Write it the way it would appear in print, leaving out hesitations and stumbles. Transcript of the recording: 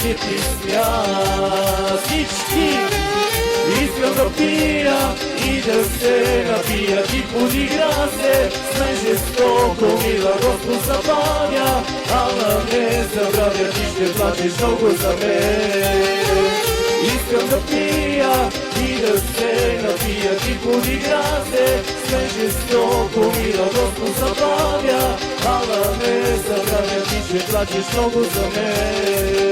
się Ty śmiasticzki. Искам да пия и да се напия ти подигра се, с мен жестоко мила Господ забавя, ала не забравя, ти ще плачеш много за мен. Искам да пия и да се напия ти подигра се, с мен жестоко мила Господ забавя, ала не забравя, ти ще плачеш много за мен.